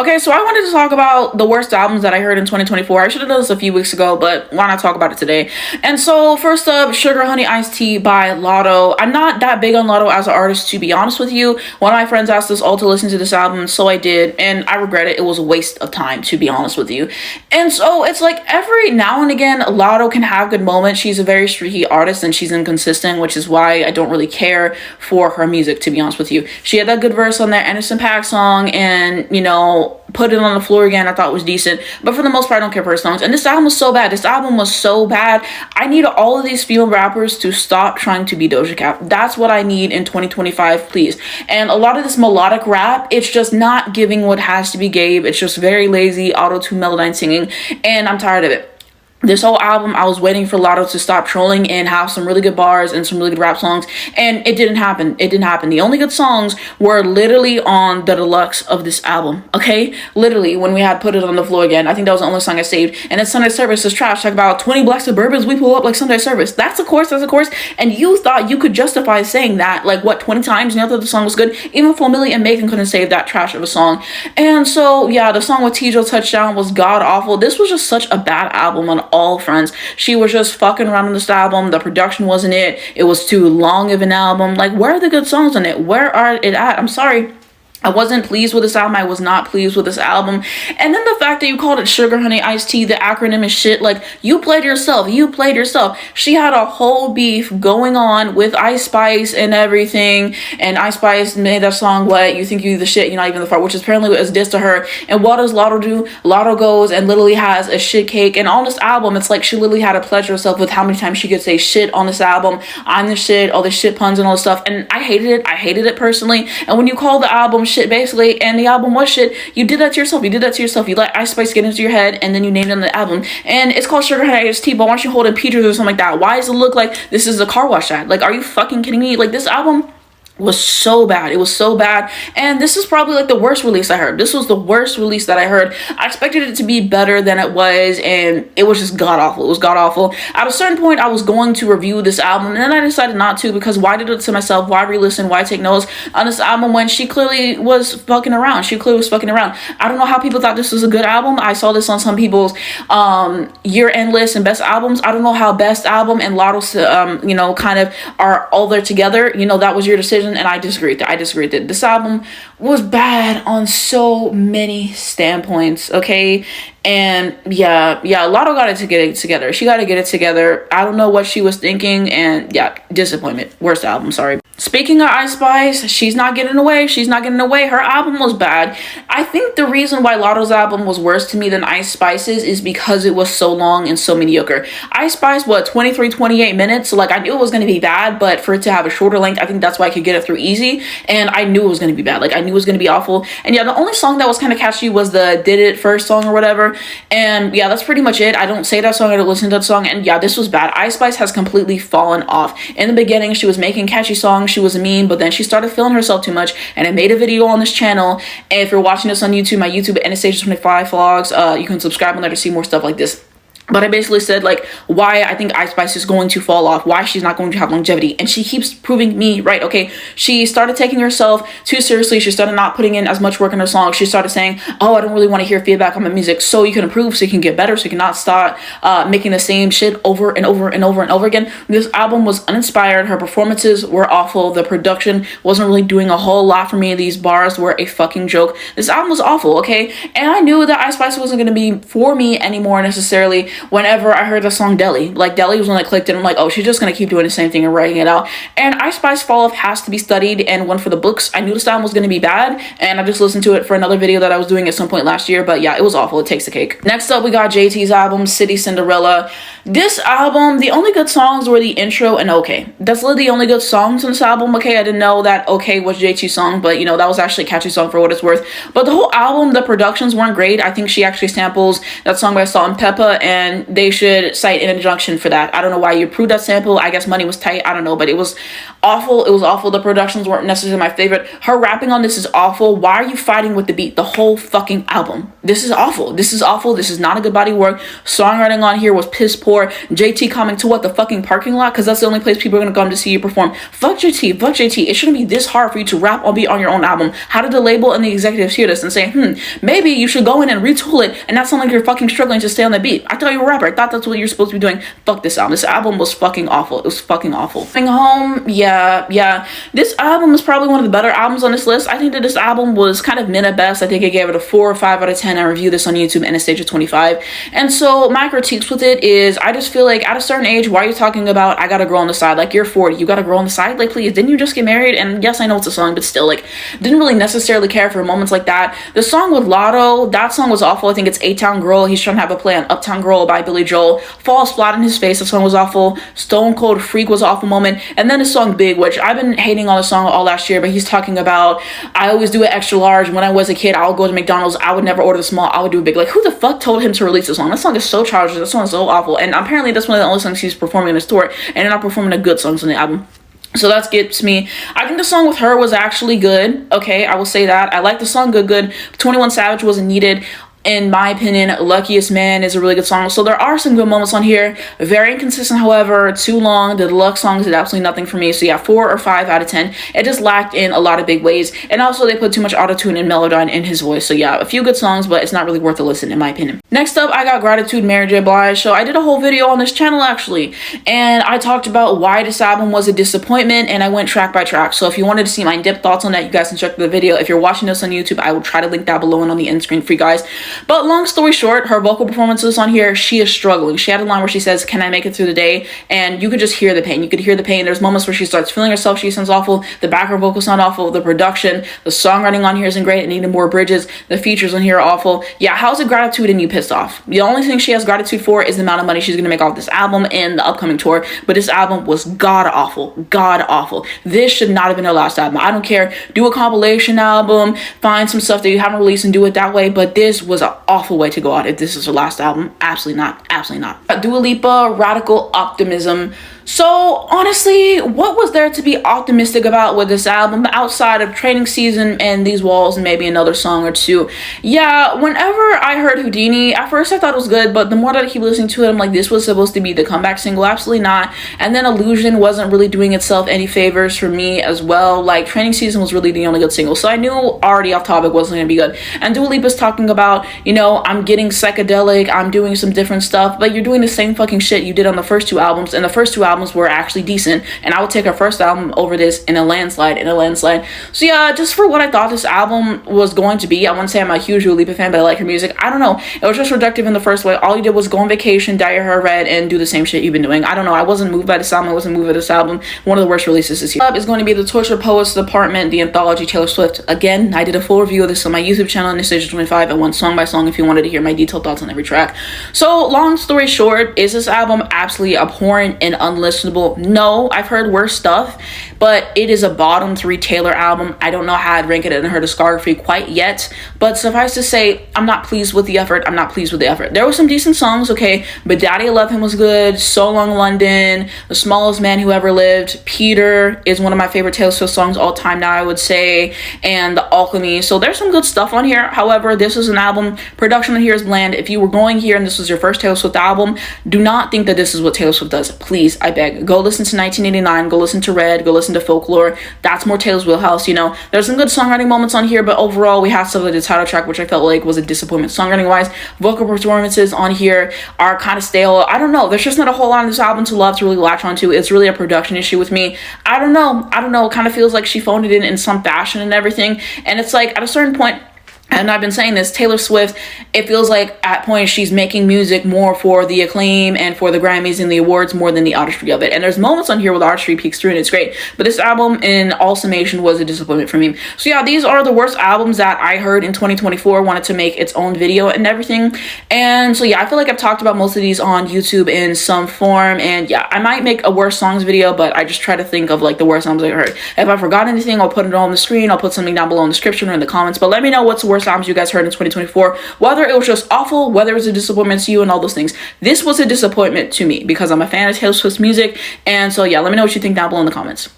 Okay, so I wanted to talk about the worst albums that I heard in 2024. I should have done this a few weeks ago, but why not talk about it today? And so, first up, Sugar Honey Iced Tea by Lotto. I'm not that big on Lotto as an artist, to be honest with you. One of my friends asked us all to listen to this album, so I did, and I regret it. It was a waste of time, to be honest with you. And so, it's like every now and again, Lotto can have good moments. She's a very streaky artist, and she's inconsistent, which is why I don't really care for her music, to be honest with you. She had that good verse on that Anderson .Paak song, and, Put It on the Floor Again, I thought was decent, but for the most part, I don't care for her songs. And this album was so bad. This album was so bad. I need all of these female rappers to stop trying to be Doja Cat. That's what I need in 2025, please. And a lot of this melodic rap, it's just not giving what has to be gave. It's just very lazy, auto-tune melodyne singing, and I'm tired of it. This whole album, I was waiting for Lotto to stop trolling and have some really good bars and some really good rap songs, and it didn't happen. It didn't happen. The only good songs were literally on the deluxe of this album, okay? Literally, when we had Put It on the Floor Again, I think that was the only song I saved. And then Sunday Service is trash. Talk about 20 black Suburbans, we pull up like Sunday Service. That's a course, and you thought you could justify saying that, 20 times, and you thought the song was good? Even Flo Milli and Megan couldn't save that trash of a song. And so, yeah, the song with Tijo Touchdown was god-awful. This was just such a bad album on all fronts. She was just fucking around on this album. The production wasn't it. It was too long of an album. Where are the good songs on it? Where are it at? I'm sorry. I wasn't pleased with this album. I was not pleased with this album. And then the fact that you called it Sugar Honey Iced Tea, the acronym is shit. You played yourself. She had a whole beef going on with Ice Spice and everything. And Ice Spice made that song, What? You Think You the Shit, You're Not Even the Fart, which is apparently a diss to her. And what does Lotto do? Lotto goes and literally has a shit cake. And on this album, it's like she literally had to pleasure herself with how many times she could say shit on this album. I'm the shit, all the shit puns and all this stuff. And I hated it. I hated it personally. And when you call the album shit basically, and the album was shit, you did that to yourself. You let Ice Spice get into your head, and then you named it on the album, and it's called Sugar Honey Iced Tea, but why don't you hold it Peters or something like that? Why does it look like this is a car wash ad? Are you fucking kidding me? This album was so bad. It was so bad. And this is probably the worst release I heard. This was the worst release that I heard. I expected it to be better than it was, and it was just god awful. It was god awful. At a certain point, I was going to review this album, and then I decided not to, because why did it to myself? Why re-listen? Why take notes on this album when she clearly was fucking around? I don't know how people thought this was a good album. I saw this on some people's year-end list and best albums. I don't know how best album and Lotto's kind of are all there together. That was your decision. And I disagreed. This album was bad on so many standpoints, okay? And yeah, Lotto got it to get it together. She got to get it together. I don't know what she was thinking, and yeah, disappointment. Worst album, sorry. Speaking of Ice Spice, she's not getting away. Her album was bad. I think the reason why Lotto's album was worse to me than Ice Spice's is because it was so long and so mediocre. Ice Spice, 28 minutes? So I knew it was going to be bad, but for it to have a shorter length, I think that's why I could get it through easy. And I knew it was going to be bad. I knew it was going to be awful. And yeah, the only song that was kind of catchy was the Did It First song or whatever. And yeah, that's pretty much it. I don't say that song, I don't listen to that song. And yeah, this was bad. Ice Spice has completely fallen off. In the beginning, she was making catchy songs. She was a meme, but then she started feeling herself too much. And I made a video on this channel. And if you're watching this on YouTube, my YouTube Anastasia25 vlogs, you can subscribe on there to see more stuff like this. But I basically said, why I think Ice Spice is going to fall off, why she's not going to have longevity. And she keeps proving me right, okay? She started taking herself too seriously. She started not putting in as much work in her songs. She started saying, oh, I don't really want to hear feedback on my music. So you can improve, so you can get better, so you can not start making the same shit over and over and over and over again. This album was uninspired. Her performances were awful. The production wasn't really doing a whole lot for me. These bars were a fucking joke. This album was awful, okay? And I knew that Ice Spice wasn't going to be for me anymore necessarily whenever I heard the song Deli. Deli was when I clicked it. I'm like, oh, she's just gonna keep doing the same thing and writing it out. And Ice Spice fall off has to be studied and one for the books. I knew this album was gonna be bad, and I just listened to it for another video that I was doing at some point last year. But yeah, it was awful. It takes the cake. Next up, we got JT's album, City Cinderella. This album, the only good songs were the intro and Okay. That's literally the only good songs on this album. Okay, I didn't know that Okay was JT's song, but that was actually a catchy song for what it's worth. But the whole album, the productions weren't great. I think she actually samples that song by Salt and Peppa, and and they should cite an injunction for that. I don't know why you approved that sample. I guess money was tight. I don't know, but it was awful. It was awful. The productions weren't necessarily my favorite. Her rapping on this is awful. Why are you fighting with the beat the whole fucking album? This is awful. This is awful. This is not a good body of work. Songwriting on here was piss poor. JT coming to what, the fucking parking lot? Because that's the only place people are gonna come to see you perform. Fuck JT. Fuck JT. It shouldn't be this hard for you to rap or be on your own album. How did the label and the executives hear this and say, maybe you should go in and retool it and not sound like you're fucking struggling to stay on the beat? I thought you were a rapper. I thought that's what you're supposed to be doing. Fuck this album. This album was fucking awful. It was fucking awful. Coming home, yeah. This album is probably one of the better albums on this list. I think that this album was kind of mid at best. I think I gave it a 4 or 5 out of 10. I reviewed this on YouTube in a stage of 25. And so my critiques with it is, I just feel like at a certain age, why are you talking about, I got a girl on the side? Like, you're 40, you got a girl on the side? Like, please, didn't you just get married? And yes, I know it's a song, but still, like, didn't really necessarily care for moments like that. The song with Lotto, that song was awful. I think it's A-Town Girl. He's trying to have a play on Uptown Girl by Billy Joel. Falls flat in his face. The song was awful. Stone Cold Freak was an awful moment. And then the song Big, which I've been hating on the song all last year, but he's talking about, I always do it extra large. When I was a kid, I would go to McDonald's. I would never order the small. I would do a big. Like, who the fuck told him to release this song? That song is so childish. That song is so awful. And apparently that's one of the only songs he's performing in his tour, and they're not performing the good songs on the album. So that gets me. I think the song with her was actually good. Okay, I will say that. I like the song Good. 21 Savage wasn't needed. In my opinion, Luckiest Man is a really good song. So there are some good moments on here. Very inconsistent, however, too long. The deluxe songs did absolutely nothing for me. So yeah, 4 or 5 out of 10. It just lacked in a lot of big ways. And also they put too much autotune and Melodyne in his voice. So yeah, a few good songs, but it's not really worth a listen in my opinion. Next up, I got Gratitude, Mary J. Blige. So I did a whole video on this channel actually. And I talked about why this album was a disappointment, and I went track by track. So if you wanted to see my in-depth thoughts on that, you guys can check the video. If you're watching this on YouTube, I will try to link that below and on the end screen for you guys. But long story short, her vocal performances on here, she is struggling. She had a line where she says, can I make it through the day? And you could just hear the pain. You could hear the pain. There's moments where she starts feeling herself. She sounds awful. The background vocals sound awful. The production, the songwriting on here isn't great. It needed more bridges. The features on here are awful. Yeah, how's it Gratitude and you pissed off? The only thing she has gratitude for is the amount of money she's going to make off this album and the upcoming tour. But this album was god-awful. God-awful. This should not have been her last album. I don't care. Do a compilation album. Find some stuff that you haven't released and do it that way. But this was an awful way to go out if this is her last album. Absolutely not. Absolutely not. Dua Lipa, Radical Optimism. So honestly, what was there to be optimistic about with this album outside of Training Season and These Walls and maybe another song or two? Yeah, whenever I heard Houdini, at first I thought it was good, but the more that I keep listening to it, I'm like, this was supposed to be the comeback single. Absolutely not. And then Illusion wasn't really doing itself any favors for me as well. Like, Training Season was really the only good single, so I knew already off topic wasn't gonna be good. And Dua Lipa's talking about, you know, I'm getting psychedelic, I'm doing some different stuff, but you're doing the same fucking shit you did on the first 2 albums, and the first 2 albums were actually decent, and I would take her first album over this in a landslide. So yeah, just for what I thought this album was going to be, I wouldn't say I'm a huge Dua Lipa fan, but I like her music. I don't know, it was just reductive in the first way. All you did was go on vacation, dye your hair red, and do the same shit you've been doing. I don't know, I wasn't moved by this album. One of the worst releases this year is going to be The Tortured Poets Department, the anthology Taylor Swift. Again, I did a full review of this on my YouTube channel in Stage 25. I went song by song if you wanted to hear my detailed thoughts on every track. So long story short, is this album absolutely abhorrent and unlistenable? No, I've heard worse stuff, but it is a bottom 3 Taylor album. I don't know how I'd rank it in her discography quite yet, but suffice to say, I'm not pleased with the effort. There were some decent songs, okay, but Daddy I Love Him was good, So Long London, The Smallest Man Who Ever Lived, Peter is one of my favorite Taylor Swift songs all time now, I would say, and The Alchemy. So there's some good stuff on here. However, this is an album, production on here is bland. If you were going here and this was your first Taylor Swift album, do not think that this is what Taylor Swift does. Please, I beg. Go listen to 1989, go listen to Red, go listen to Folklore. That's more Taylor's wheelhouse, you know. There's some good songwriting moments on here, but overall we have stuff like the title track, which I felt like was a disappointment songwriting wise. Vocal performances on here are kind of stale. I don't know, there's just not a whole lot of this album to love, to really latch onto. It's really a production issue with me. I don't know, it kind of feels like she phoned it in some fashion and everything, and it's like at a certain point, and I've been saying this, Taylor Swift, it feels like at points she's making music more for the acclaim and for the Grammys and the awards more than the artistry of it. And there's moments on here where the artistry peeks through and it's great. But this album, in all summation, was a disappointment for me. So yeah, these are the worst albums that I heard in 2024. Wanted to make its own video and everything. And so yeah, I feel like I've talked about most of these on YouTube in some form. And yeah, I might make a worst songs video, but I just try to think of like the worst albums I heard. If I forgot anything, I'll put it all on the screen. I'll put something down below in the description or in the comments. But let me know what's the worst worst albums you guys heard in 2024, whether it was just awful, whether it was a disappointment to you, and all those things. This was a disappointment to me because I'm a fan of Taylor Swift's music. And so yeah, let me know what you think down below in the comments.